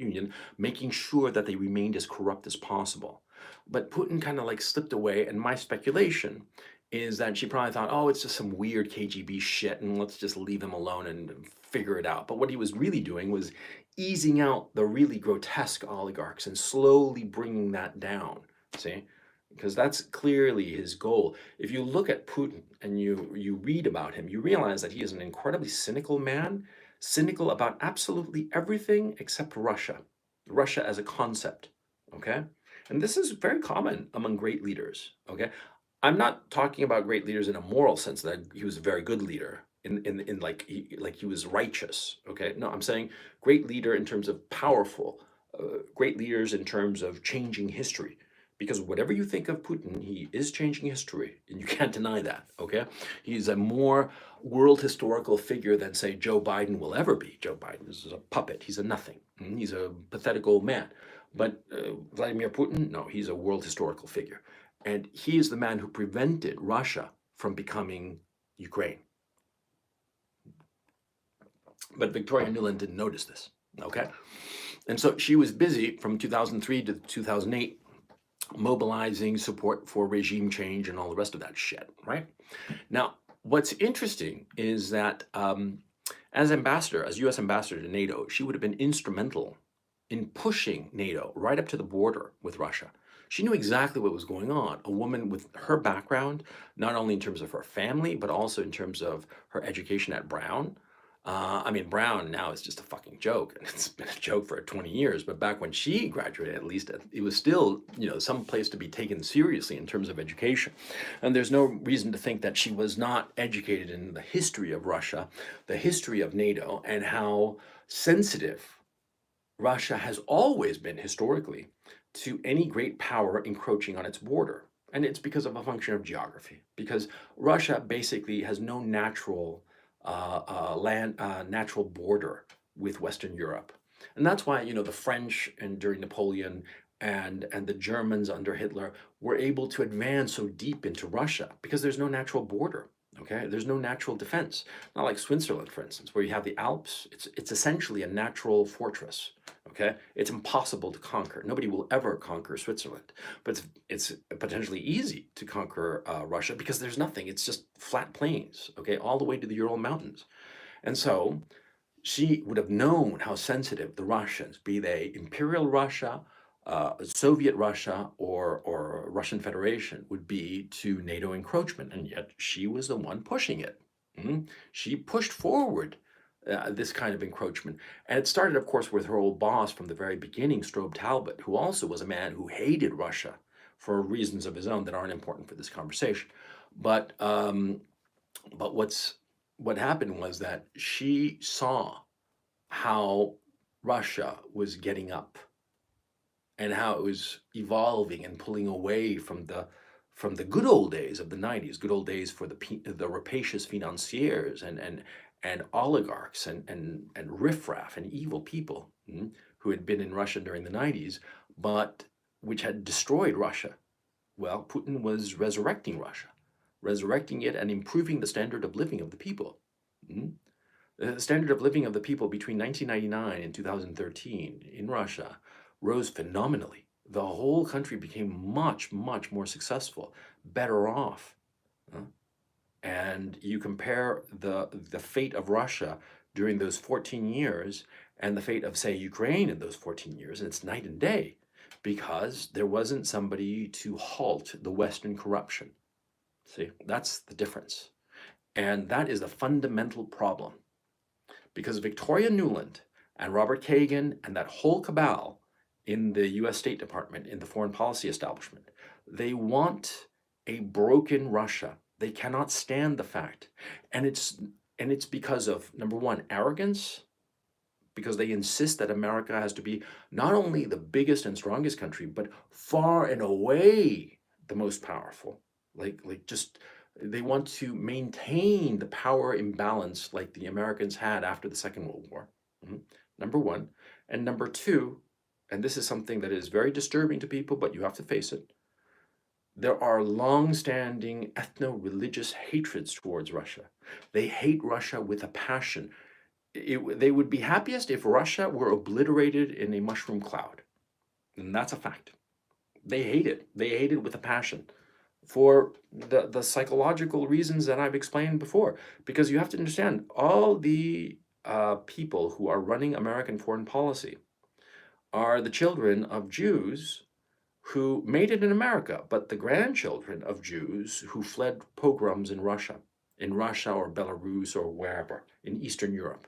Union, making sure that they remained as corrupt as possible. But Putin kind of like slipped away, and my speculation is that she probably thought, oh, it's just some weird KGB shit, and let's just leave him alone and figure it out. But what he was really doing was easing out the really grotesque oligarchs and slowly bringing that down. See? Because that's clearly his goal. If you look at Putin and you read about him, you realize that he is an incredibly cynical man, cynical about absolutely everything except Russia, Russia as a concept, okay? And this is very common among great leaders, okay? I'm not talking about great leaders in a moral sense that he was a very good leader in like he was righteous, okay? No, I'm saying great leader in terms of powerful, great leaders in terms of changing history. Because whatever you think of Putin, he is changing history, and you can't deny that, okay? He's a more world historical figure than, say, Joe Biden will ever be. Joe Biden is a puppet. He's a nothing. He's a pathetic old man. But Vladimir Putin, no, he's a world historical figure. And he is the man who prevented Russia from becoming Ukraine. But Victoria Nuland didn't notice this, okay? And so she was busy from 2003 to 2008 mobilizing support for regime change and all the rest of that shit, right? Now, what's interesting is that as ambassador, as US ambassador to NATO, she would have been instrumental in pushing NATO right up to the border with Russia. She knew exactly what was going on. A woman with her background, not only in terms of her family, but also in terms of her education at Brown. I mean, Brown now is just a fucking joke, and it's been a joke for 20 years. But back when she graduated, at least, it was still, some place to be taken seriously in terms of education. And there's no reason to think that she was not educated in the history of Russia, the history of NATO, and how sensitive Russia has always been historically to any great power encroaching on its border. And it's because of a function of geography, because Russia basically has no natural natural border with Western Europe. And that's why, the French and during Napoleon and the Germans under Hitler were able to advance so deep into Russia because there's no natural border. Okay, there's no natural defense. Not like Switzerland, for instance, where you have the Alps. It's essentially a natural fortress. Okay, it's impossible to conquer. Nobody will ever conquer Switzerland, but it's potentially easy to conquer Russia because there's nothing. It's just flat plains. Okay, all the way to the Ural Mountains, and so she would have known how sensitive the Russians, be they Imperial Russia, Soviet Russia, or Russian Federation, would be to NATO encroachment, and yet she was the one pushing it. She pushed forward this kind of encroachment, and it started, of course, with her old boss from the very beginning, Strobe Talbot, who also was a man who hated Russia for reasons of his own that aren't important for this conversation. But what happened was that she saw how Russia was getting up and how it was evolving and pulling away from the good old days of the 90s, good old days for the rapacious financiers and oligarchs and riffraff and evil people who had been in Russia during the 90s, but which had destroyed Russia. Well, Putin was resurrecting Russia, resurrecting it and improving the standard of living of the people. The standard of living of the people between 1999 and 2013 in Russia rose phenomenally. The whole country became much, much more successful, better off. And you compare the fate of Russia during those 14 years and the fate of, say, Ukraine in those 14 years, and it's night and day because there wasn't somebody to halt the Western corruption. See, that's the difference. And that is the fundamental problem. Because Victoria Nuland and Robert Kagan and that whole cabal in the US State Department, in the foreign policy establishment, they want a broken Russia. They cannot stand the fact. And it's because of, number one, arrogance, because they insist that America has to be not only the biggest and strongest country, but far and away the most powerful. They want to maintain the power imbalance like the Americans had after the Second World War, number one. And number two, and this is something that is very disturbing to people, but you have to face it, there are long-standing ethno-religious hatreds towards Russia. They hate Russia with a passion. they would be happiest if Russia were obliterated in a mushroom cloud. And that's a fact. They hate it. They hate it with a passion for the psychological reasons that I've explained before. Because you have to understand, all the people who are running American foreign policy are the children of Jews who made it in America, but the grandchildren of Jews who fled pogroms in Russia or Belarus or wherever, in Eastern Europe.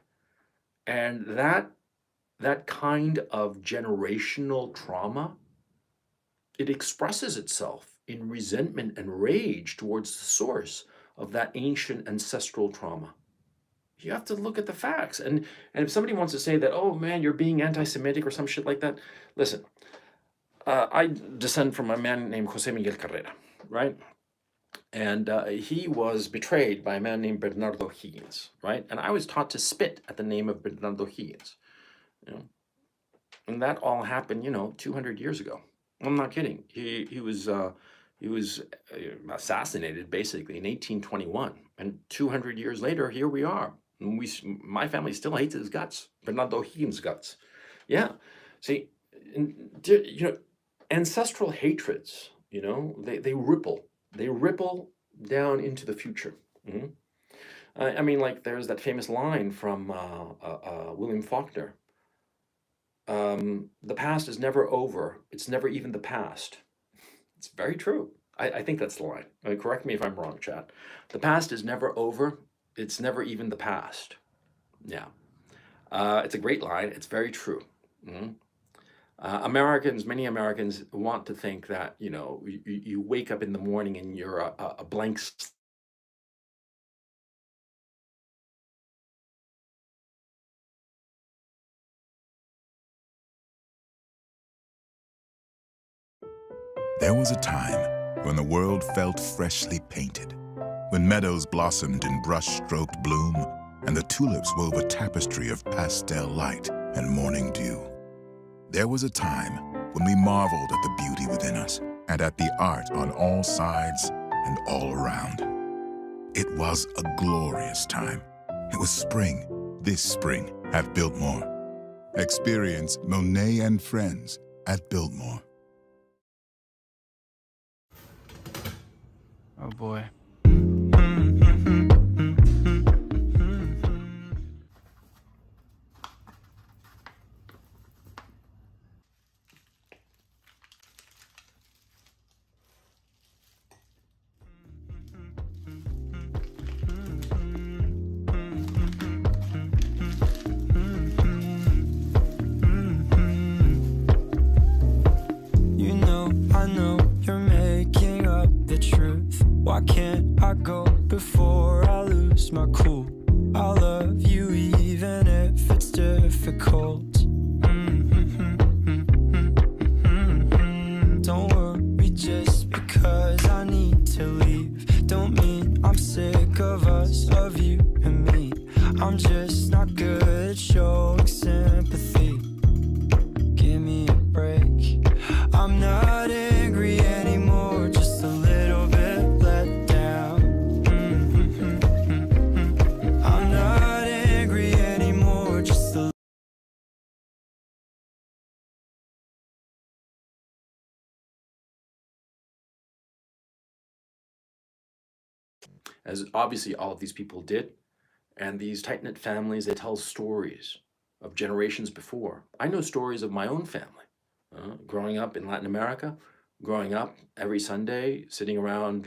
And that kind of generational trauma, it expresses itself in resentment and rage towards the source of that ancient ancestral trauma. You have to look at the facts. And if somebody wants to say that, oh man, you're being anti-Semitic or some shit like that, listen, I descend from a man named Jose Miguel Carrera, right? And he was betrayed by a man named Bernardo Higgins, right? And I was taught to spit at the name of Bernardo Higgins, you know? And that all happened, 200 years ago. I'm not kidding. He was assassinated basically in 1821, and 200 years later, here we are. And my family still hates his guts, Bernardo Higgins' guts. Yeah, see, ancestral hatreds, they ripple down into the future. I mean, like there's that famous line from William Faulkner. The past is never over. It's never even the past. It's very true. I think that's the line. Correct me if I'm wrong, chat. The past is never over. It's never even the past. Yeah. It's a great line. It's very true. Many Americans want to think that, you wake up in the morning and you're a blank slate. There was a time when the world felt freshly painted, when meadows blossomed in brush-stroked bloom, and the tulips wove a tapestry of pastel light and morning dew. There was a time when we marveled at the beauty within us and at the art on all sides and all around. It was a glorious time. It was spring, this spring at Biltmore. Experience Monet and Friends at Biltmore. Oh boy. I know you're making up the truth. Why can't I go before I lose my cool? I love you even if it's difficult. Don't worry just because I need to leave. Don't mean I'm sick of us, of you and me. I'm just not good at showing sympathy. Give me a break. I'm not angry anymore, just a little bit let down. I'm not angry anymore, just a As obviously all of these people did, and these tight-knit families, they tell stories of generations before. I know stories of my own family. Growing up in Latin America, growing up every Sunday, sitting around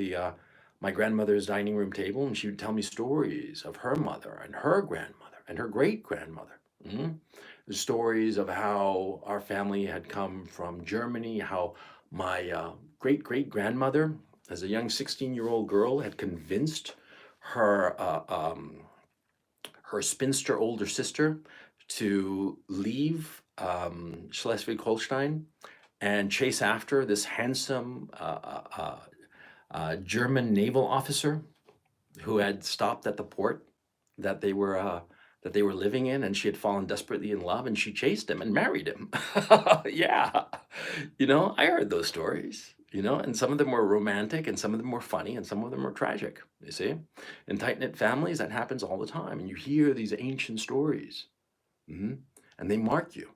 my grandmother's dining room table, and she would tell me stories of her mother and her grandmother and her great-grandmother. The stories of how our family had come from Germany, how my great-great-grandmother, as a young 16-year-old girl, had convinced her her spinster older sister to leave Schleswig-Holstein and chase after this handsome German naval officer who had stopped at the port that they were living in, and she had fallen desperately in love, and she chased him and married him. Yeah, I heard those stories. you know, and some of them were romantic and some of them were funny and some of them were tragic, you see? In tight-knit families, that happens all the time. And you hear these ancient stories, and they mark you.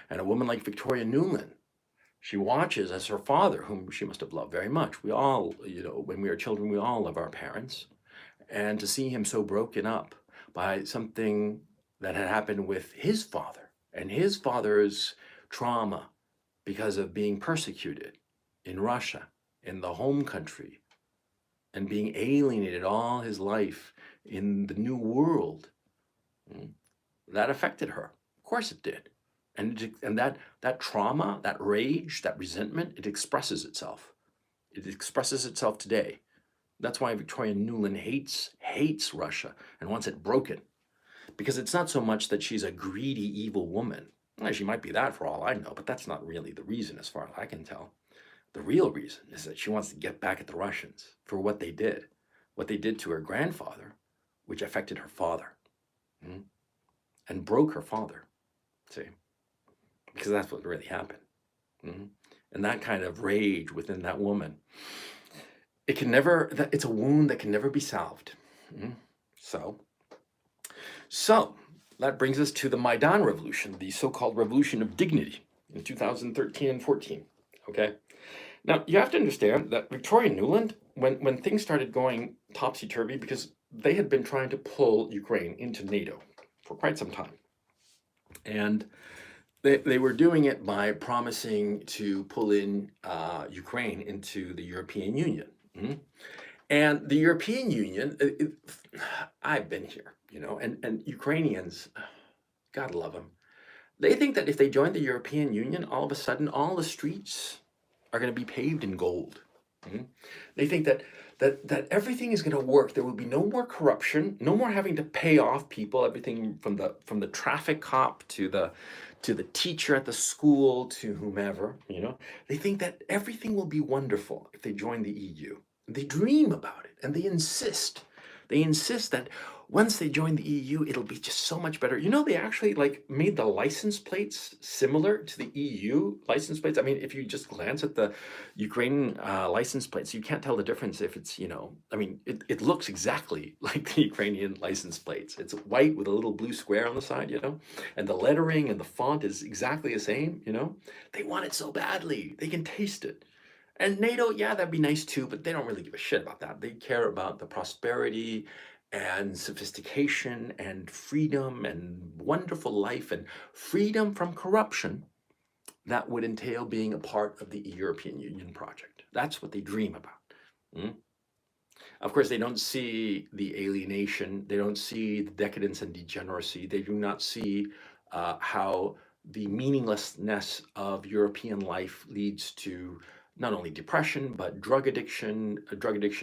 And a woman like Victoria Newland, she watches as her father, whom she must have loved very much. We all, you know, when we are children, we all love our parents. And to see him so broken up by something that had happened with his father and his father's trauma because of being persecuted in Russia, in the home country, and being alienated all his life in the new world, that affected her. Of course it did. And that trauma, that rage, that resentment, it expresses itself. It expresses itself today. That's why Victoria Nuland hates Russia and wants it broken. Because it's not so much that she's a greedy, evil woman. Well, she might be that for all I know, but that's not really the reason as far as I can tell. The real reason is that she wants to get back at the Russians for what they did to her grandfather, which affected her father, and broke her father, see? Because that's what really happened. And that kind of rage within that woman, it's a wound that can never be salved. So that brings us to the Maidan Revolution, the so-called Revolution of Dignity in 2013 and 14, okay? Now, you have to understand that Victoria Nuland, when things started going topsy-turvy, because they had been trying to pull Ukraine into NATO for quite some time. And they were doing it by promising to pull in Ukraine into the European Union. And the European Union, I've been here, you know, and Ukrainians, God love them. They think that if they join the European Union, all of a sudden, all the streets are going to be paved in gold. They think that everything is going to work. There will be no more corruption, no more having to pay off people, everything from the traffic cop to the teacher at the school to whomever, you know. They think that everything will be wonderful if they join the EU. They dream about it and they insist. They insist that once they join the EU, it'll be just so much better. You know, they actually like made the license plates similar to the EU license plates. I mean, if you just glance at the Ukrainian license plates, you can't tell the difference if it's, you know, I mean, it looks exactly like the Ukrainian license plates. It's white with a little blue square on the side, you know, and the lettering and the font is exactly the same, you know. They want it so badly. They can taste it. And NATO, yeah, that'd be nice too, but they don't really give a shit about that. They care about the prosperity and sophistication and freedom and wonderful life and freedom from corruption that would entail being a part of the European Union project. That's what they dream about. Of course, they don't see the alienation. They don't see the decadence and degeneracy. They do not see how the meaninglessness of European life leads to not only depression, but drug addiction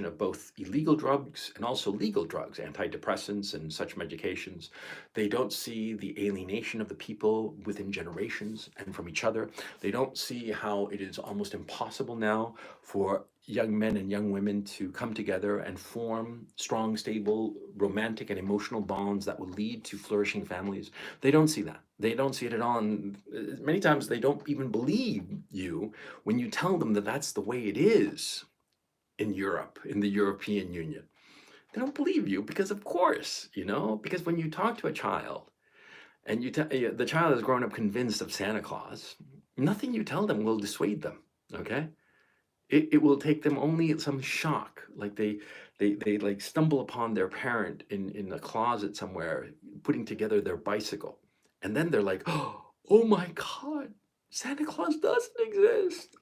of both illegal drugs and also legal drugs, antidepressants and such medications. They don't see the alienation of the people within generations and from each other. They don't see how it is almost impossible now for young men and young women to come together and form strong, stable, romantic and emotional bonds that will lead to flourishing families. They don't see that. They don't see it at all. And many times they don't even believe you when you tell them that that's the way it is in Europe, in the European Union. They don't believe you because, of course, you know, because when you talk to a child and the child has grown up convinced of Santa Claus, nothing you tell them will dissuade them, okay? It will take them only some shock, like they like stumble upon their parent in a closet somewhere, putting together their bicycle. And then they're like, oh my God, Santa Claus doesn't exist.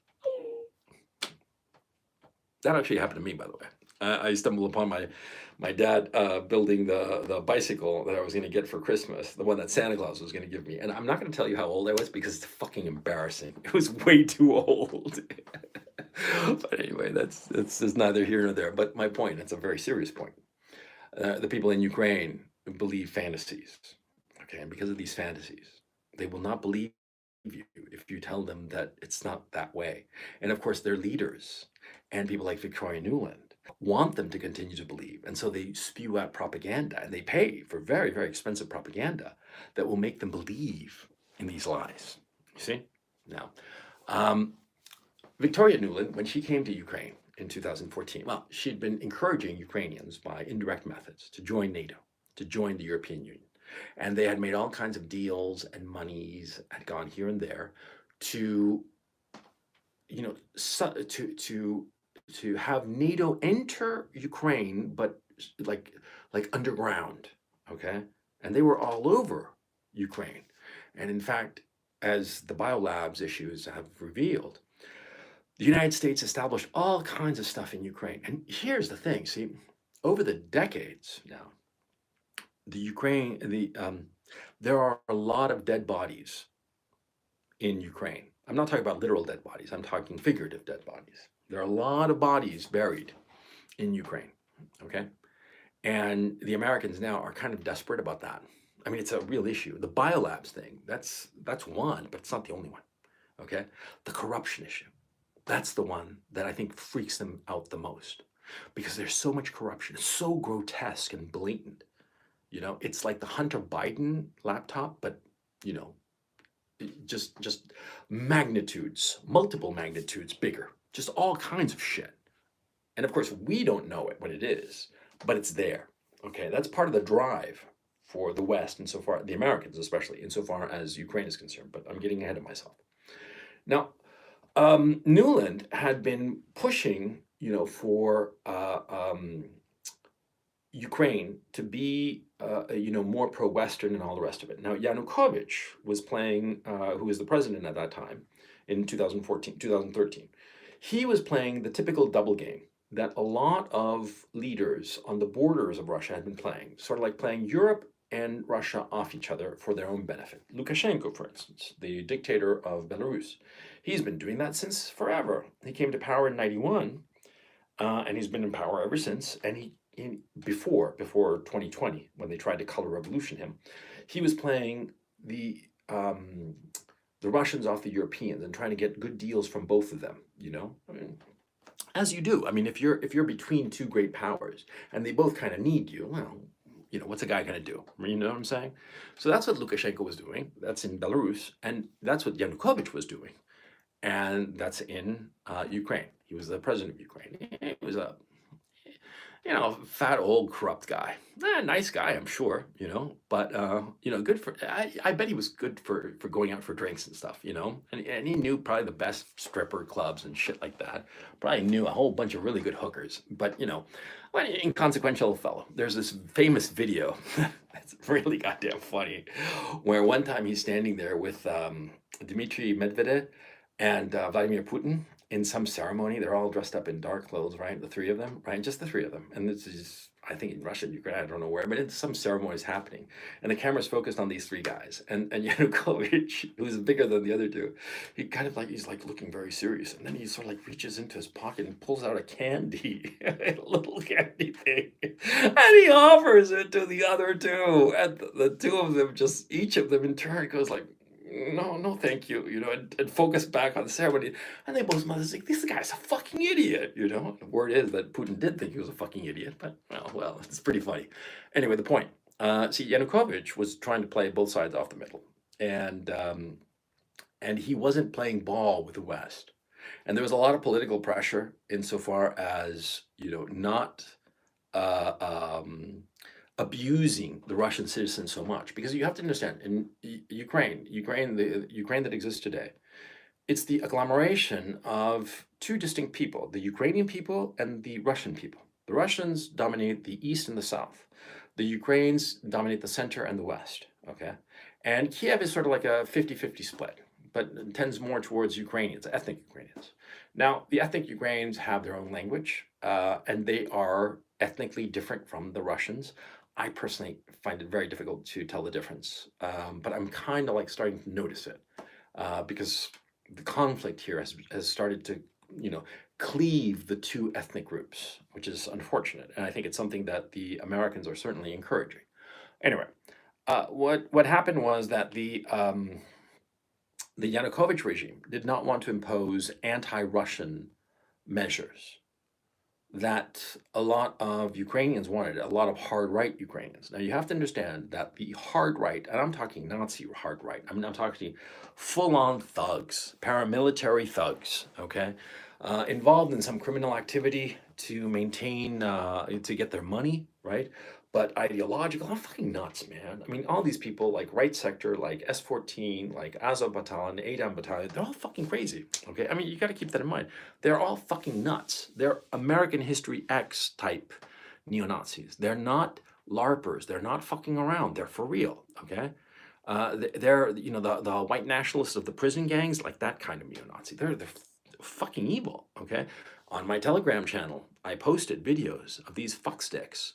That actually happened to me, by the way. I stumbled upon my dad building the bicycle that I was going to get for Christmas, the one that Santa Claus was going to give me. And I'm not going to tell you how old I was because it's fucking embarrassing. It was way too old. But anyway, that's neither here nor there. But my point, it's a very serious point. The people in Ukraine believe fantasies, okay? And because of these fantasies, they will not believe you if you tell them that it's not that way. And of course, their leaders and people like Victoria Nuland want them to continue to believe. And so they spew out propaganda and they pay for very, very expensive propaganda that will make them believe in these lies. You see? Now, Victoria Nuland, when she came to Ukraine in 2014, well, she'd been encouraging Ukrainians by indirect methods to join NATO, to join the European Union. And they had made all kinds of deals, and monies had gone here and there to, to have NATO enter Ukraine, but like underground, okay? And they were all over Ukraine. And in fact, as the biolabs issues have revealed, the United States established all kinds of stuff in Ukraine. And here's the thing, see, over the decades now, there are a lot of dead bodies in Ukraine. I'm not talking about literal dead bodies, I'm talking figurative dead bodies. There are a lot of bodies buried in Ukraine, okay? And the Americans now are kind of desperate about that. I mean, it's a real issue. The biolabs thing, that's one, but it's not the only one, okay? The corruption issue, that's the one that I think freaks them out the most, because there's so much corruption. It's so grotesque and blatant. It's like the Hunter Biden laptop, but, just magnitudes, multiple magnitudes bigger, just all kinds of shit. And of course, we don't know it, what it is, but it's there. Okay, that's part of the drive for the West, insofar, the Americans especially, insofar as Ukraine is concerned. But I'm getting ahead of myself. Now, Newland had been pushing, for Ukraine to be, more pro-Western and all the rest of it. Now, Yanukovych was playing, who was the president at that time in 2013. He was playing the typical double game that a lot of leaders on the borders of Russia had been playing, sort of like playing Europe and Russia off each other for their own benefit. Lukashenko, for instance, the dictator of Belarus, he's been doing that since forever. He came to power in 91, and he's been in power ever since. And before 2020, when they tried to color revolution him, he was playing the Russians off the Europeans and trying to get good deals from both of them. I mean, as you do. I mean, if you're between two great powers and they both kind of need you, well, what's a guy going to do? You know what I'm saying? So that's what Lukashenko was doing. That's in Belarus, and that's what Yanukovych was doing, and that's in Ukraine. He was the president of Ukraine. He was a fat, old, corrupt guy. Nice guy, I'm sure, but, good for, I bet he was good for going out for drinks and stuff, and he knew probably the best stripper clubs and shit like that. Probably knew a whole bunch of really good hookers, but, well, inconsequential fellow. There's this famous video that's really goddamn funny, where one time he's standing there with Dmitry Medvedev and Vladimir Putin in some ceremony. They're all dressed up in dark clothes, right? The three of them, right? Just the three of them. And this is, I think, in Russia, Ukraine, I don't know where, but it's some ceremony is happening. And the camera's focused on these three guys. And Yanukovych, who's bigger than the other two, he's looking very serious. And then he sort of reaches into his pocket and pulls out a candy, a little candy thing. And he offers it to the other two. And the two of them, just each of them in turn goes like, no, thank you, and focus back on the ceremony. And they both must think, this guy's a fucking idiot, The word is that Putin did think he was a fucking idiot, but, well, it's pretty funny. Anyway, the point. See, Yanukovych was trying to play both sides off the middle. And he wasn't playing ball with the West. And there was a lot of political pressure insofar as, not abusing the Russian citizens so much, because you have to understand, in Ukraine, the Ukraine that exists today, it's the agglomeration of two distinct people, the Ukrainian people and the Russian people. The Russians dominate the east and the south. The Ukrainians dominate the center and the west, okay? And Kiev is sort of like a 50-50 split, but tends more towards Ukrainians, ethnic Ukrainians. Now, the ethnic Ukrainians have their own language, and they are ethnically different from the Russians. I personally find it very difficult to tell the difference, but I'm kind of starting to notice it, because the conflict here has started to, cleave the two ethnic groups, which is unfortunate. And I think it's something that the Americans are certainly encouraging. Anyway, what happened was that the Yanukovych regime did not want to impose anti-Russian measures. that a lot of Ukrainians wanted, a lot of hard right Ukrainians. Now you have to understand that the hard right, and I'm talking Nazi hard right, I'm talking full-on thugs, paramilitary thugs, okay, involved in some criminal activity to maintain, to get their money, right? But ideological, I'm fucking nuts, man. I mean, all these people like right sector, like S14, like Azov Battalion, Adam Battalion, they're all fucking crazy, okay? I mean, you got to keep that in mind. They're all fucking nuts. They're American History X type neo-Nazis. They're not LARPers. They're not fucking around. They're for real, okay? They're, you know, the white nationalists of the prison gangs, like that kind of neo-Nazi. They're fucking evil, okay? On my Telegram channel, I posted videos of these fucksticks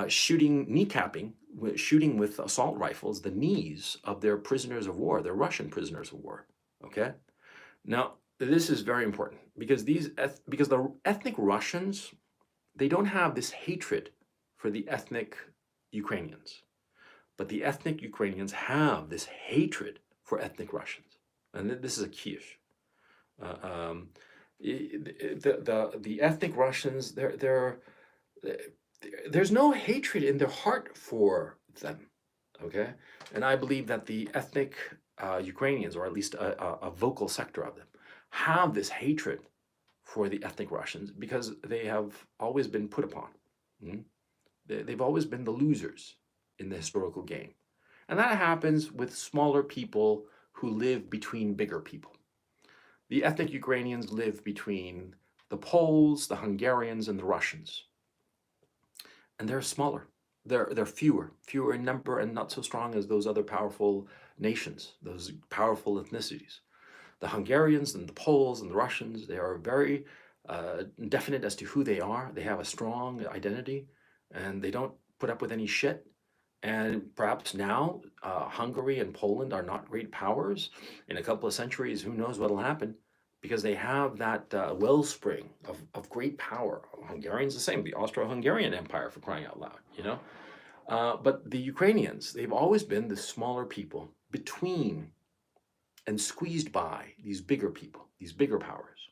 shooting, kneecapping, shooting with assault rifles the knees of their prisoners of war, their Russian prisoners of war, okay? Now, this is very important because because the ethnic Russians, they don't have this hatred for the ethnic Ukrainians, but the ethnic Ukrainians have this hatred for ethnic Russians, and this is a key issue. The ethnic Russians, there's no hatred in their heart for them, okay? And I believe that the ethnic Ukrainians, or at least a vocal sector of them, have this hatred for the ethnic Russians because they have always been put upon. They've always been the losers in the historical game. And that happens with smaller people who live between bigger people. The ethnic Ukrainians live between the Poles, the Hungarians, and the Russians. And they're smaller. They're fewer in number, and not so strong as those other powerful nations, those powerful ethnicities. The Hungarians and the Poles and the Russians, they are very definite as to who they are. They have a strong identity, and they don't put up with any shit. And perhaps now Hungary and Poland are not great powers. In a couple of centuries, who knows what will happen, because they have that wellspring of great power. Hungarians the same, the Austro-Hungarian Empire, for crying out loud, you know? But the Ukrainians, they've always been the smaller people between and squeezed by these bigger people, these bigger powers.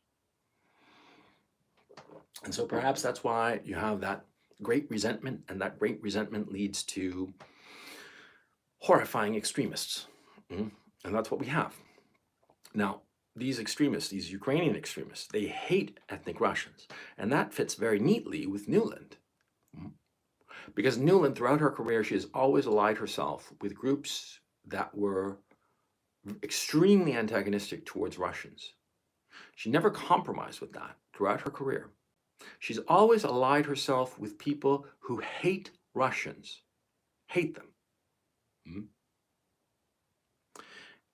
And so perhaps that's why you have that great resentment, and that great resentment leads to horrifying extremists. And that's what we have. Now, these extremists, these Ukrainian extremists, they hate ethnic Russians. And that fits very neatly with Nuland. Because Nuland, throughout her career, she has always allied herself with groups that were extremely antagonistic towards Russians. She never compromised with that throughout her career. She's always allied herself with people who hate Russians, hate them.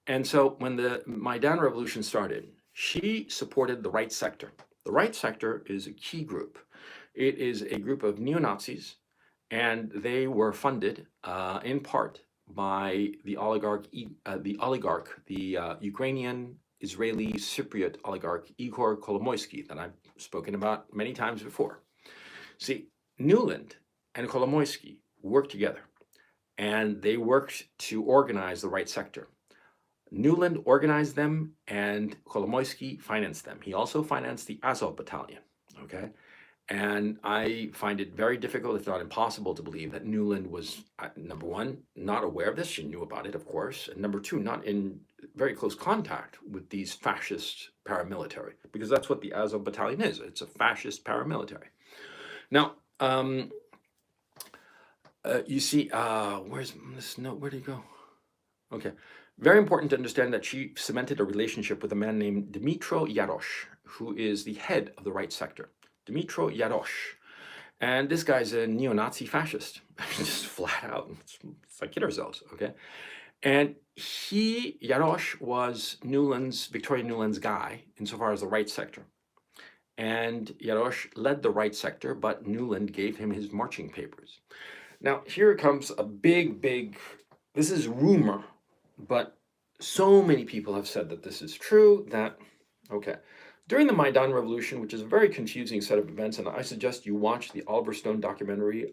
And so when the Maidan Revolution started, she supported the right sector. The right sector is a key group. It is a group of neo-Nazis, and they were funded in part by the Ukrainian Israeli Cypriot oligarch Igor Kolomoisky that I've spoken about many times before. See, Nuland and Kolomoisky worked together, and they worked to organize the right sector. Nuland organized them, and Kolomoisky financed them. He also financed the Azov Battalion, okay? And I find it very difficult, if not impossible, to believe that Nuland was, number one, not aware of this. She knew about it, of course. And number two, not in very close contact with these fascist paramilitary, because that's what the Azov Battalion is. It's a fascist paramilitary. Now, you see, where's this note? Where did it go? Okay. Very important to understand that she cemented a relationship with a man named Dmytro Yarosh, who is the head of the right sector. Dmytro Yarosh. And this guy's a neo-Nazi fascist, just flat out. It's like kid ourselves, okay? And Yarosh was Victoria Nuland's guy insofar as the right sector. And Yarosh led the right sector, but Nuland gave him his marching papers. Now, here comes a big, this is rumor, but so many people have said that this is true that, okay. During the Maidan Revolution, which is a very confusing set of events, and I suggest you watch the Oliver Stone documentary,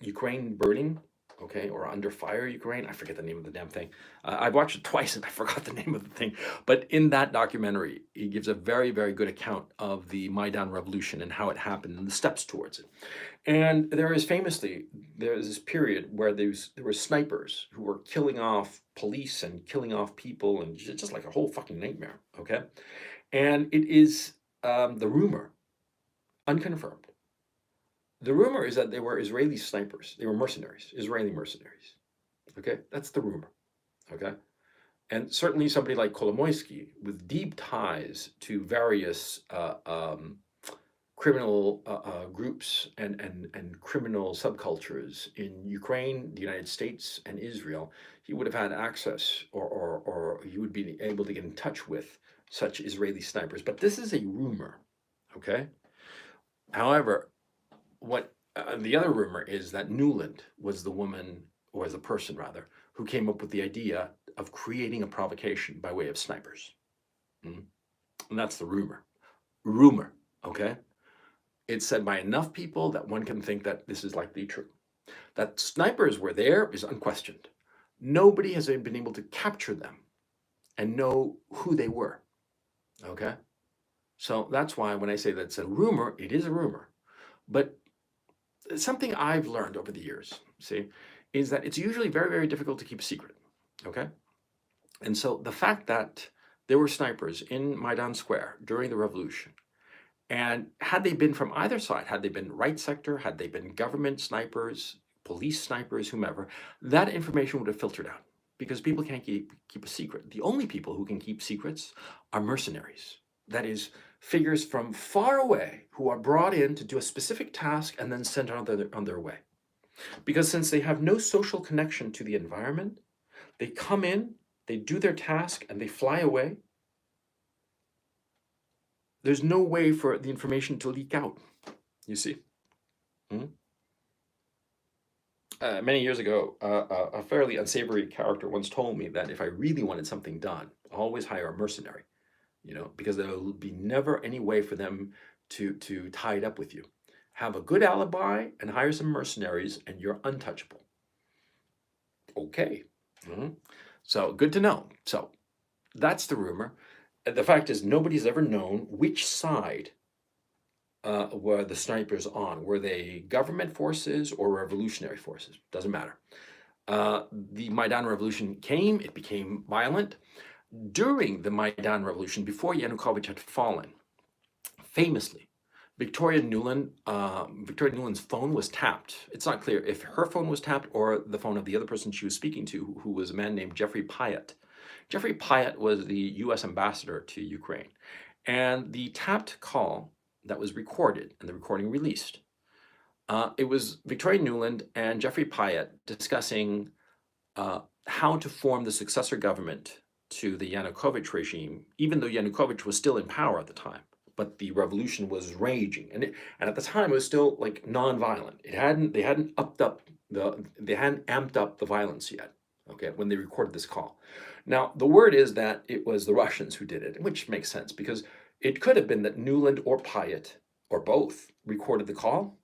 Ukraine Burning. okay, or Under Fire Ukraine. I forget the name of the damn thing. I watched it twice and I forgot the name of the thing. But in that documentary, he gives a very, very good account of the Maidan Revolution and how it happened and the steps towards it. And there's this period where there were snipers who were killing off police and killing off people, and just like a whole fucking nightmare, okay? And it is the rumor, unconfirmed. The rumor is that they were Israeli snipers. They were mercenaries, Israeli mercenaries, okay? That's the rumor, okay? And certainly somebody like Kolomoisky, with deep ties to various criminal groups and criminal subcultures in Ukraine, the United States, and Israel, he would have had access, or he would be able to get in touch with such Israeli snipers. But this is a rumor, okay? However, what the other rumor is that Nuland was the woman, or the person rather, who came up with the idea of creating a provocation by way of snipers. And that's the rumor. Rumor, okay? It's said by enough people that one can think that this is likely true. That snipers were there is unquestioned. Nobody has been able to capture them and know who they were, okay? So that's why when I say that's a rumor, it is a rumor. But something I've learned over the years, see, is that it's usually very, very difficult to keep a secret, okay? And so the fact that there were snipers in Maidan Square during the revolution, and had they been from either side, had they been right sector, had they been government snipers, police snipers, whomever, that information would have filtered out because people can't keep a secret. The only people who can keep secrets are mercenaries. That is, figures from far away who are brought in to do a specific task and then sent on their way. Because since they have no social connection to the environment, they come in, they do their task, and they fly away. There's no way for the information to leak out, you see. Many years ago, a fairly unsavory character once told me that if I really wanted something done, always hire a mercenary, you know, because there will be never any way for them to tie it up with you. Have a good alibi and hire some mercenaries and you're untouchable. Okay. So good to know. So that's the rumor. The fact is nobody's ever known which side were the snipers on. Were they government forces or revolutionary forces? Doesn't matter. The Maidan Revolution came, it became violent. During the Maidan Revolution, before Yanukovych had fallen, famously, Victoria Nuland's phone was tapped. It's not clear if her phone was tapped or the phone of the other person she was speaking to, who was a man named Jeffrey Pyatt. Jeffrey Pyatt was the U.S. ambassador to Ukraine. And the tapped call that was recorded and the recording released, it was Victoria Nuland and Jeffrey Pyatt discussing how to form the successor government to the Yanukovych regime, even though Yanukovych was still in power at the time. But the revolution was raging, and at the time it was still like non-violent. They hadn't amped up the violence yet. Okay, when they recorded this call. Now the word is that it was the Russians who did it, which makes sense because it could have been that Nuland or Pyatt or both recorded the call,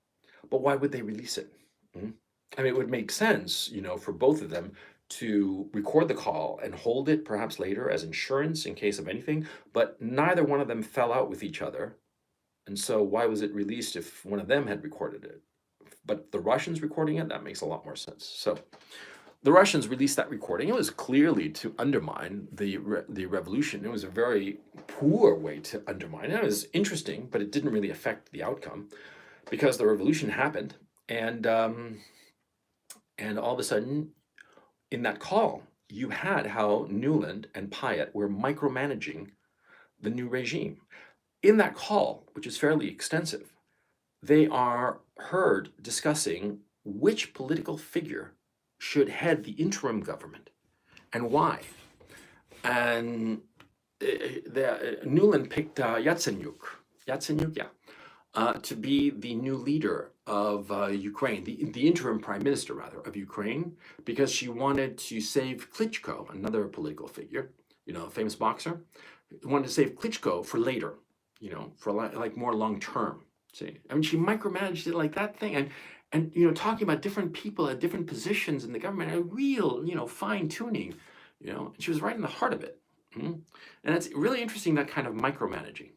but why would they release it? I mean, it would make sense, you know, for both of them to record the call and hold it perhaps later as insurance in case of anything, but neither one of them fell out with each other. And so why was it released if one of them had recorded it? But the Russians recording it, that makes a lot more sense. So the Russians released that recording. It was clearly to undermine the revolution. It was a very poor way to undermine it. It was interesting, but it didn't really affect the outcome because the revolution happened. And all of a sudden, in that call, you had how Nuland and Pyatt were micromanaging the new regime. In that call, which is fairly extensive, they are heard discussing which political figure should head the interim government and why. And Nuland picked Yatsenyuk, to be the new leader of Ukraine, the interim prime minister, rather, of Ukraine, because she wanted to save Klitschko, another political figure, you know, a famous boxer, wanted to save Klitschko for later, you know, for like more long term. See, I mean, she micromanaged it like that thing, and talking about different people at different positions in the government, a real fine tuning, and she was right in the heart of it. And it's really interesting, that kind of micromanaging,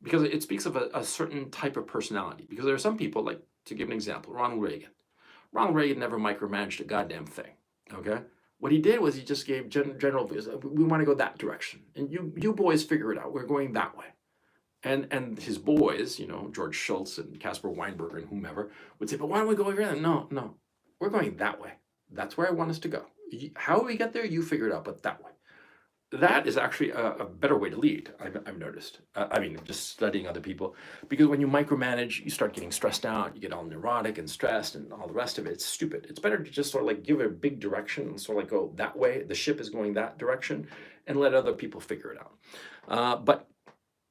because it speaks of a certain type of personality. Because there are some people, like, to give an example, Ronald Reagan. Ronald Reagan never micromanaged a goddamn thing. Okay, what he did was he just gave general views. We want to go that direction, and you boys figure it out. We're going that way. And his boys, George Shultz and Caspar Weinberger and whomever, would say, but why don't we go over there? No, we're going that way. That's where I want us to go. How we get there, you figure it out, but that way. That is actually a better way to lead, I've noticed. I mean, just studying other people. Because when you micromanage, you start getting stressed out, you get all neurotic and stressed and all the rest of it. It's stupid. It's better to just sort of like give it a big direction and sort of like go that way. The ship is going that direction, and let other people figure it out. But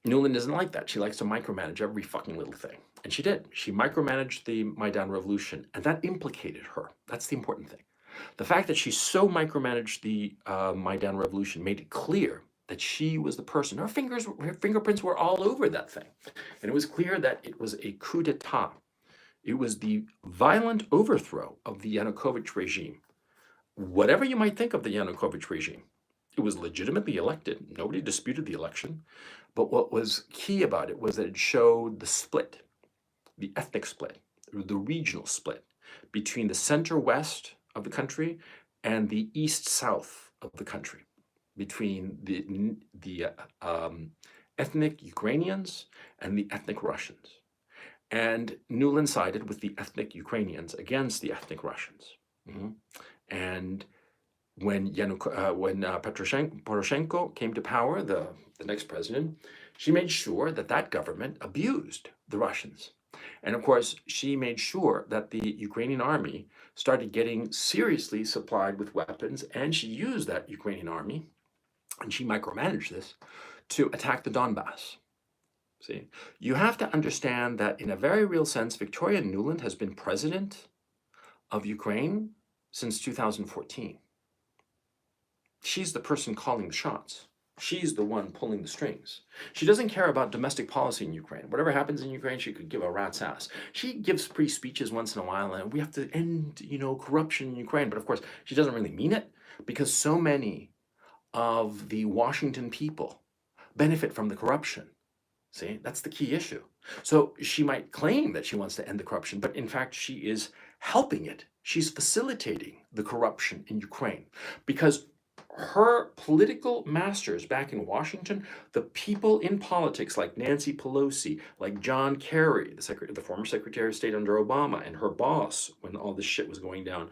Nuland isn't like that. She likes to micromanage every fucking little thing. And she did. She micromanaged the Maidan Revolution, and that implicated her. That's the important thing. The fact that she so micromanaged the Maidan Revolution made it clear that she was the person. Her fingerprints were all over that thing. And it was clear that it was a coup d'etat. It was the violent overthrow of the Yanukovych regime. Whatever you might think of the Yanukovych regime, it was legitimately elected. Nobody disputed the election. But what was key about it was that it showed the split, the ethnic split, the regional split between the center-west of the country and the east-south of the country, between the ethnic Ukrainians and the ethnic Russians. And Nuland sided with the ethnic Ukrainians against the ethnic Russians. And when Poroshenko came to power, the next president, she made sure that that government abused the Russians. And of course, she made sure that the Ukrainian army started getting seriously supplied with weapons, and she used that Ukrainian army, and she micromanaged this, to attack the Donbass. See, you have to understand that in a very real sense, Victoria Nuland has been president of Ukraine since 2014. She's the person calling the shots. She's the one pulling the strings. She doesn't care about domestic policy in Ukraine. Whatever happens in Ukraine, she could give a rat's ass. She gives pretty speeches once in a while, and we have to end, corruption in Ukraine. But of course, she doesn't really mean it, because so many of the Washington people benefit from the corruption. See, that's the key issue. So she might claim that she wants to end the corruption, but in fact, she is helping it. She's facilitating the corruption in Ukraine, because her political masters back in Washington, the people in politics like Nancy Pelosi, like John Kerry, the former Secretary of State under Obama, and her boss when all this shit was going down,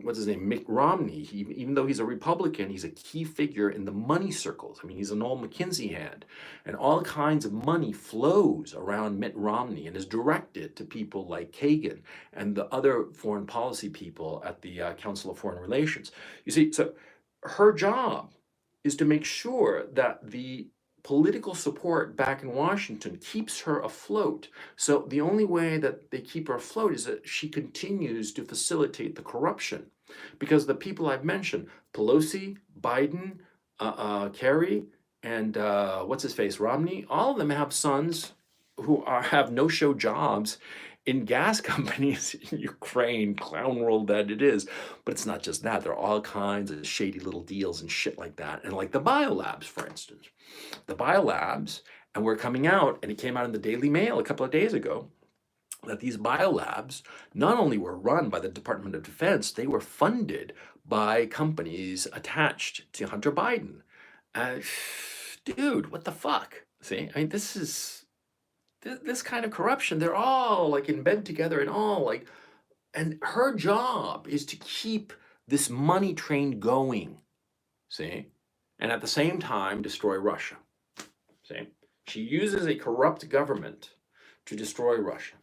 what's his name, Mitt Romney. Even though he's a Republican, he's a key figure in the money circles. I mean, he's an old McKinsey hand, and all kinds of money flows around Mitt Romney and is directed to people like Kagan and the other foreign policy people at the Council of Foreign Relations. You see, so her job is to make sure that the political support back in Washington keeps her afloat. So the only way that they keep her afloat is that she continues to facilitate the corruption. Because the people I've mentioned, Pelosi, Biden, Kerry, and what's his face, Romney, all of them have sons who have no-show jobs in gas companies in Ukraine, clown world that it is. But it's not just that. There are all kinds of shady little deals and shit like that. And like the biolabs, for instance. The biolabs, and we're coming out, and it came out in the Daily Mail a couple of days ago, that these biolabs not only were run by the Department of Defense, they were funded by companies attached to Hunter Biden. Dude, what the fuck? See, I mean, this kind of corruption, they're all like in bed together and all like, and her job is to keep this money train going, see? And at the same time, destroy Russia, see? She uses a corrupt government to destroy Russia.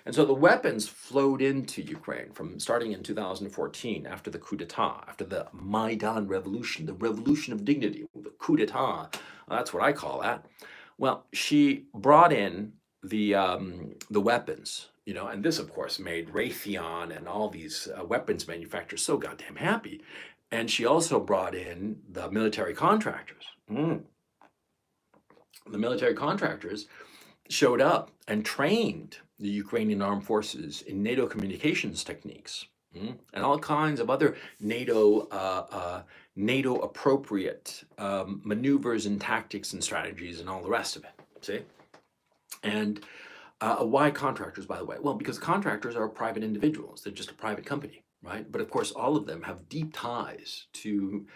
And so the weapons flowed into Ukraine from starting in 2014, after the coup d'etat, after the Maidan Revolution, the revolution of dignity, the coup d'etat, that's what I call that. Well, she brought in the weapons, and this, of course, made Raytheon and all these weapons manufacturers so goddamn happy. And she also brought in the military contractors. The military contractors showed up and trained the Ukrainian armed forces in NATO communications techniques, and all kinds of other NATO appropriate maneuvers and tactics and strategies and all the rest of it. See, and why contractors, by the way? Well, because contractors are private individuals; they're just a private company, right? But of course, all of them have deep ties to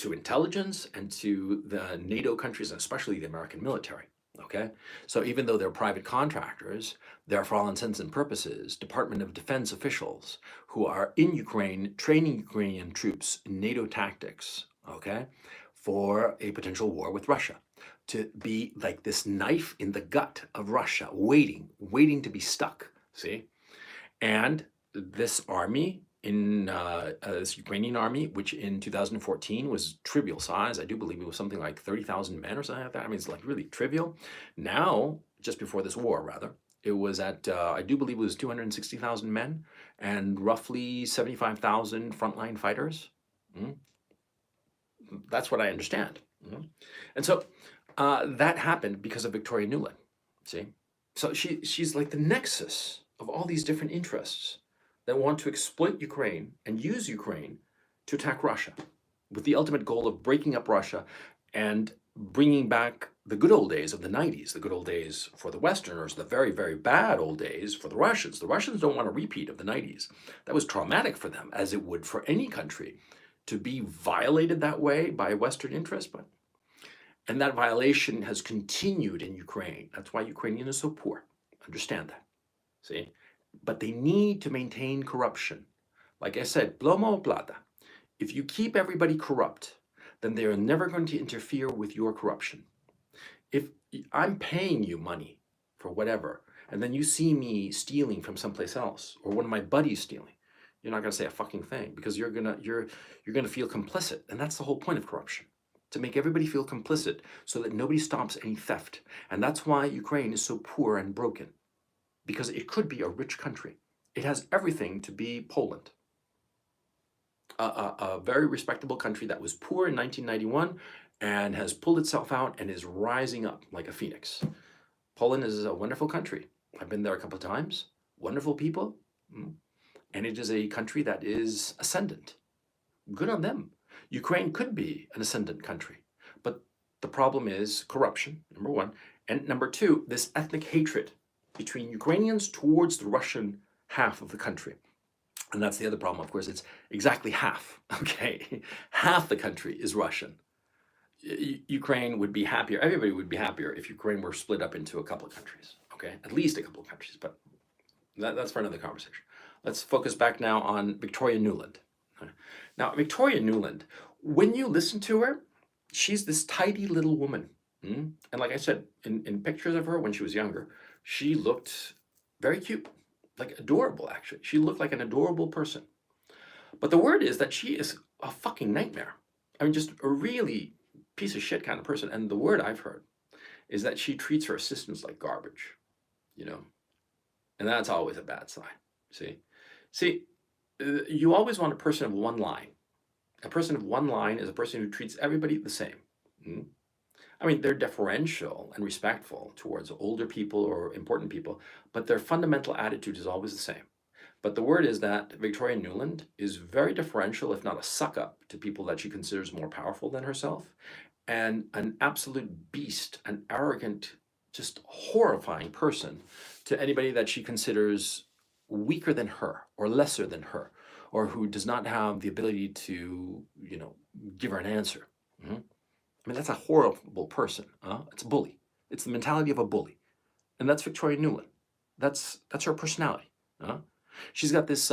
intelligence and to the NATO countries, and especially the American military. Okay, so even though they're private contractors, they're, for all intents and purposes, Department of Defense officials who are in Ukraine training Ukrainian troops in NATO tactics, okay, for a potential war with Russia, to be like this knife in the gut of Russia, waiting to be stuck, see? And this army, this Ukrainian army, which in 2014 was trivial size. I do believe it was something like 30,000 men or something like that. I mean, it's like really trivial. Now, just before this war, rather, it was at, I do believe it was 260,000 men and roughly 75,000 frontline fighters. That's what I understand. And so that happened because of Victoria Nuland, see? So she's like the nexus of all these different interests that want to exploit Ukraine and use Ukraine to attack Russia with the ultimate goal of breaking up Russia and bringing back the good old days of the 90s, the good old days for the Westerners, the very, very bad old days for the Russians. The Russians don't want a repeat of the 90s. That was traumatic for them, as it would for any country, to be violated that way by Western interests. And that violation has continued in Ukraine. That's why Ukrainians are so poor. Understand that, see? But they need to maintain corruption. Like I said, plomo plata. If you keep everybody corrupt, then they are never going to interfere with your corruption. If I'm paying you money for whatever, and then you see me stealing from someplace else, or one of my buddies stealing, you're not going to say a fucking thing, because you're gonna feel complicit, and that's the whole point of corruption, to make everybody feel complicit so that nobody stops any theft. And that's why Ukraine is so poor and broken. Because it could be a rich country. It has everything to be Poland. A very respectable country that was poor in 1991 and has pulled itself out and is rising up like a phoenix. Poland is a wonderful country. I've been there a couple of times. Wonderful people. And it is a country that is ascendant. Good on them. Ukraine could be an ascendant country. But the problem is corruption, number one. And number two, this ethnic hatred between Ukrainians towards the Russian half of the country. And that's the other problem, of course, it's exactly half, okay? Half the country is Russian. Ukraine would be happier, everybody would be happier if Ukraine were split up into a couple of countries, okay? At least a couple of countries, but that's for another conversation. Let's focus back now on Victoria Nuland. Now, Victoria Nuland, when you listen to her, she's this tidy little woman. And like I said, in pictures of her when she was younger, she looked very cute, like adorable, actually. She looked like an adorable person. But the word is that she is a fucking nightmare. I mean, just a really piece of shit kind of person. And the word I've heard is that she treats her assistants like garbage, you know? And that's always a bad sign, see? See, you always want a person of one line. A person of one line is a person who treats everybody the same. I mean, they're deferential and respectful towards older people or important people, but their fundamental attitude is always the same. But the word is that Victoria Nuland is very deferential, if not a suck-up, to people that she considers more powerful than herself, and an absolute beast, an arrogant, just horrifying person to anybody that she considers weaker than her or lesser than her, or who does not have the ability to, you know, give her an answer. I mean, that's a horrible person. It's a bully. It's the mentality of a bully. And that's Victoria Nuland. That's her personality. She's got this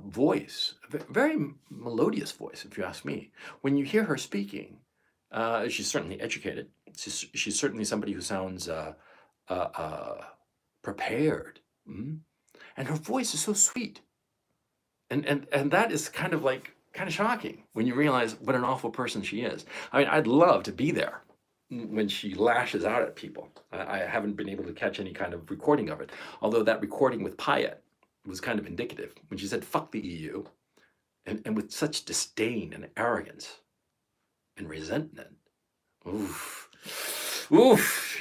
voice, very melodious voice, if you ask me. When you hear her speaking, she's certainly educated. She's certainly somebody who sounds prepared. And her voice is so sweet. And that is kind of shocking when you realize what an awful person she is. I mean, I'd love to be there when she lashes out at people. I haven't been able to catch any kind of recording of it, although that recording with Payet was kind of indicative when she said, fuck the EU, and with such disdain and arrogance and resentment. Oof.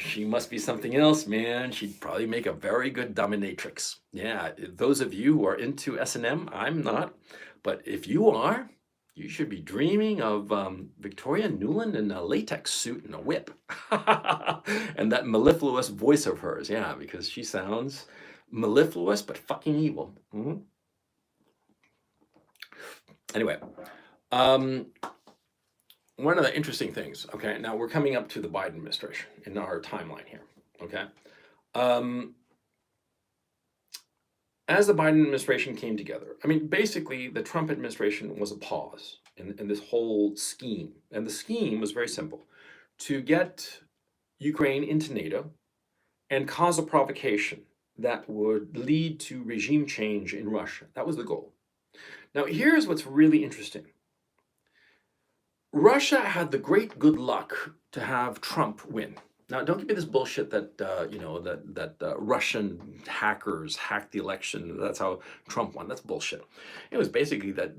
she must be something else, man. She'd probably make a very good dominatrix. Yeah, those of you who are into S&M, I'm not. But if you are, you should be dreaming of Victoria Nuland in a latex suit and a whip. And that mellifluous voice of hers, yeah, because she sounds mellifluous but fucking evil. Anyway, one of the interesting things, okay, now we're coming up to the Biden administration in our timeline here, okay? As the Biden administration came together, I mean, basically the Trump administration was a pause in this whole scheme. And the scheme was very simple: to get Ukraine into NATO and cause a provocation that would lead to regime change in Russia. That was the goal. Now, here's what's really interesting. Russia had the great good luck to have Trump win. Now, don't give me this bullshit that, you know, that Russian hackers hacked the election. That's how Trump won. That's bullshit. It was basically that,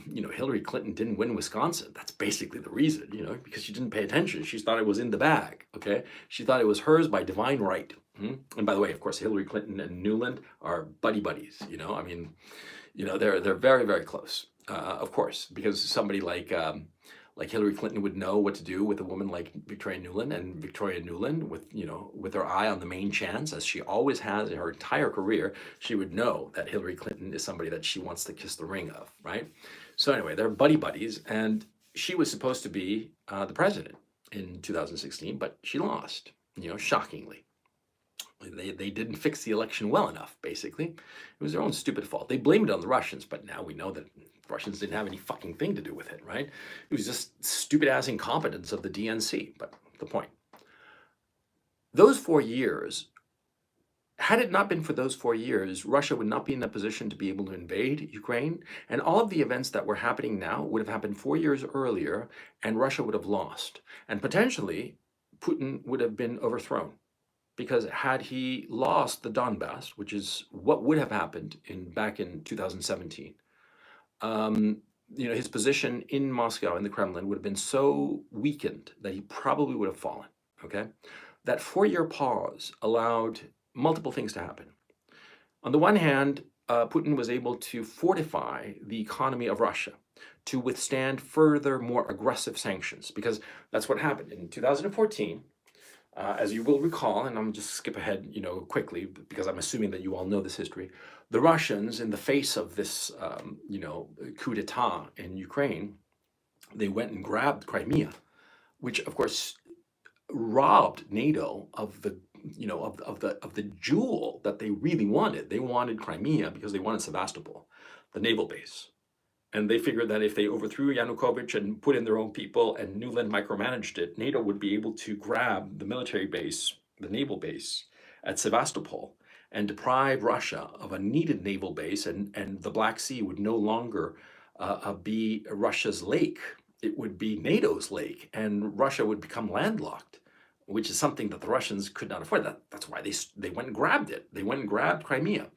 you know, Hillary Clinton didn't win Wisconsin. That's basically the reason, you know, because she didn't pay attention. She thought it was in the bag, okay? She thought it was hers by divine right. And by the way, of course, Hillary Clinton and Nuland are buddies, you know? I mean, you know, they're very, very close, of course, because somebody like Hillary Clinton would know what to do with a woman like Victoria Nuland, and Victoria Nuland, with, you know, with her eye on the main chance, as she always has in her entire career, she would know that Hillary Clinton is somebody that she wants to kiss the ring of, right? So anyway, they're buddies, and she was supposed to be the president in 2016, but she lost, you know, shockingly. They didn't fix the election well enough, basically. It was their own stupid fault. They blamed it on the Russians, but now we know that the Russians didn't have any fucking thing to do with it, right? It was just stupid-ass incompetence of the DNC, but the point. Those 4 years, had it not been for those 4 years, Russia would not be in a position to be able to invade Ukraine, and all of the events that were happening now would have happened 4 years earlier, and Russia would have lost. And potentially, Putin would have been overthrown. Because had he lost the Donbass, which is what would have happened back in 2017, you know, his position in Moscow, in the Kremlin, would have been so weakened that he probably would have fallen, okay? That 4-year pause allowed multiple things to happen. On the one hand, Putin was able to fortify the economy of Russia to withstand further, more aggressive sanctions, because that's what happened. In 2014, as you will recall, and I'm just skip ahead, you know, quickly, because I'm assuming that you all know this history, the Russians, in the face of this, you know, coup d'etat in Ukraine, they went and grabbed Crimea, which, of course, robbed NATO of the, you know, of the jewel that they really wanted. They wanted Crimea because they wanted Sevastopol, the naval base. And they figured that if they overthrew Yanukovych and put in their own people and Nuland micromanaged it, NATO would be able to grab the military base, the naval base at Sevastopol, and deprive Russia of a needed naval base, and the Black Sea would no longer be Russia's lake. It would be NATO's lake, and Russia would become landlocked, which is something that the Russians could not afford. That's why they went and grabbed it. They went and grabbed Crimea.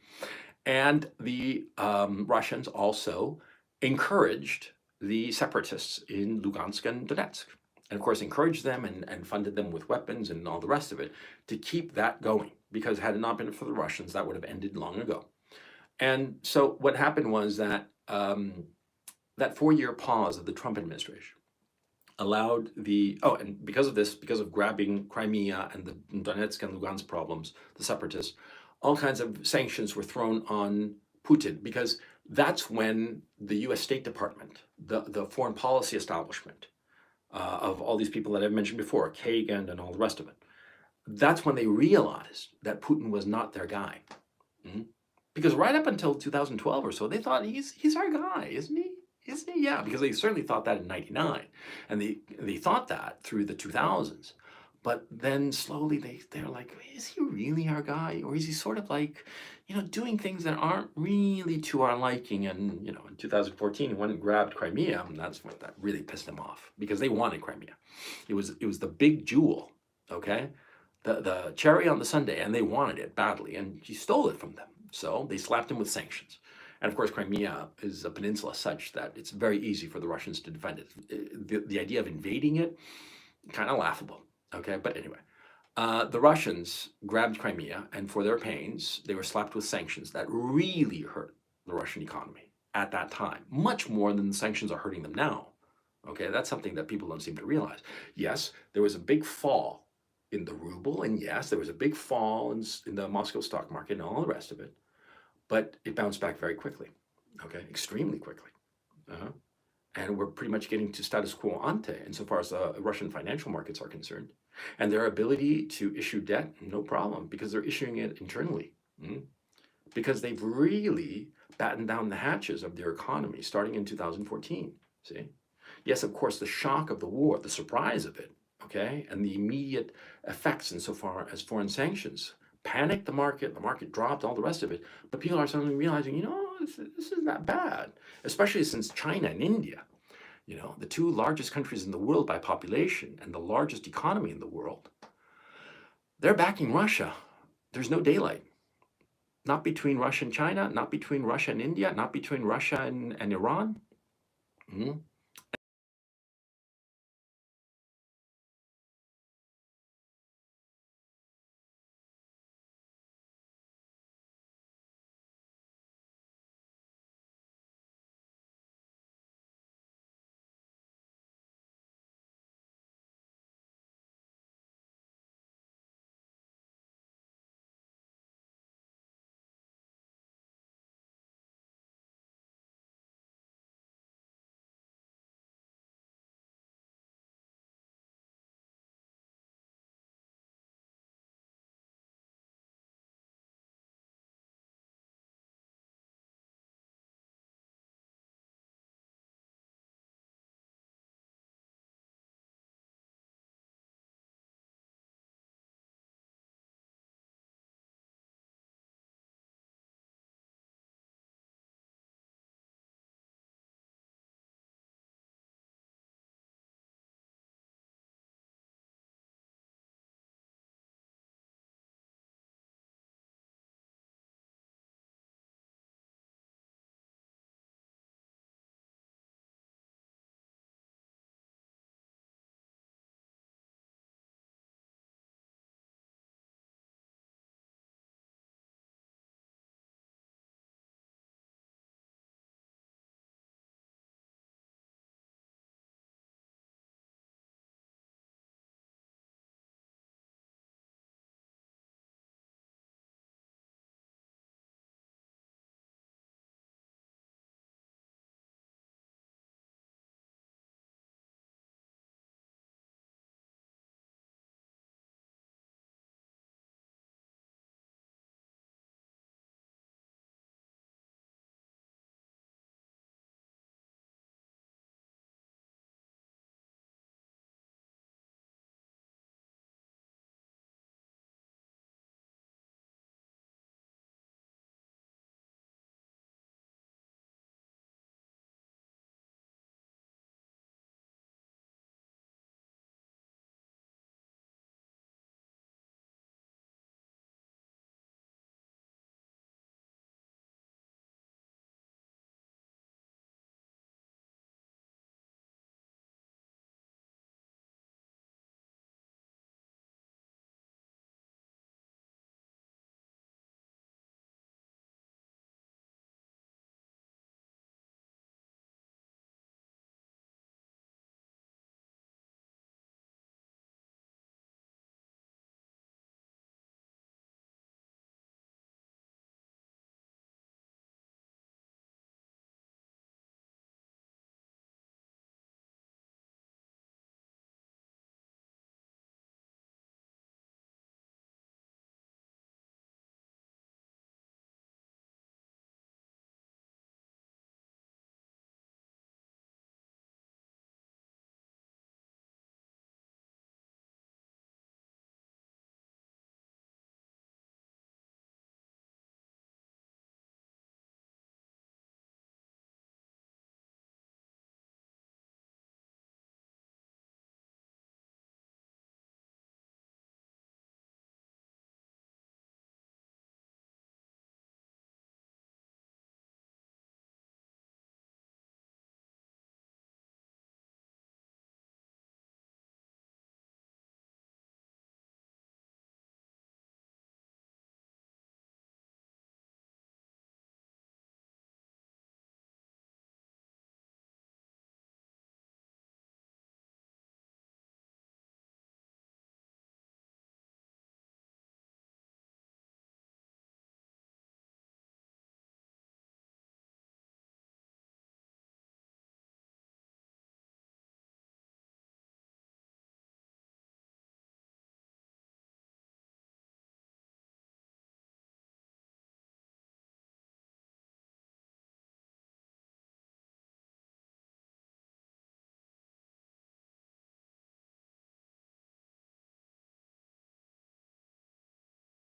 And the Russians also encouraged the separatists in Lugansk and Donetsk, and of course encouraged them and funded them with weapons and all the rest of it to keep that going, because had it not been for the Russians, that would have ended long ago. And so what happened was that that 4-year pause of the Trump administration allowed and because of this, because of grabbing Crimea and the Donetsk and Lugansk problems, the separatists, all kinds of sanctions were thrown on Putin, because that's when the U.S. State Department, the foreign policy establishment of all these people that I've mentioned before, Kagan and all the rest of it, that's when they realized that Putin was not their guy. Because right up until 2012 or so, they thought he's our guy, isn't he? Isn't he? Yeah, because they certainly thought that in '99, and they thought that through the 2000s. But then slowly they're like, is he really our guy? Or is he sort of like, you know, doing things that aren't really to our liking? And, you know, in 2014, he went and grabbed Crimea, and that's what that really pissed them off, because they wanted Crimea. It was the big jewel, okay? The cherry on the sundae, and they wanted it badly, and he stole it from them. So they slapped him with sanctions. And of course, Crimea is a peninsula such that it's very easy for the Russians to defend it. The idea of invading it, kind of laughable. Okay, but anyway, The Russians grabbed Crimea, and for their pains, they were slapped with sanctions that really hurt the Russian economy at that time, much more than the sanctions are hurting them now. Okay, that's something that people don't seem to realize. Yes, there was a big fall in the ruble, and yes, there was a big fall in the Moscow stock market and all the rest of it, but it bounced back very quickly, okay, extremely quickly. And we're pretty much getting to status quo ante insofar as the Russian financial markets are concerned. And their ability to issue debt, no problem, because they're issuing it internally. Because they've really battened down the hatches of their economy starting in 2014, see? Yes, of course, the shock of the war, the surprise of it, okay, and the immediate effects insofar as foreign sanctions panicked the market dropped, all the rest of it, but people are suddenly realizing, this isn't that bad, especially since China and India, the two largest countries in the world by population and the largest economy in the world, they're backing Russia. There's no daylight. Not between Russia and China, not between Russia and India, not between Russia and Iran.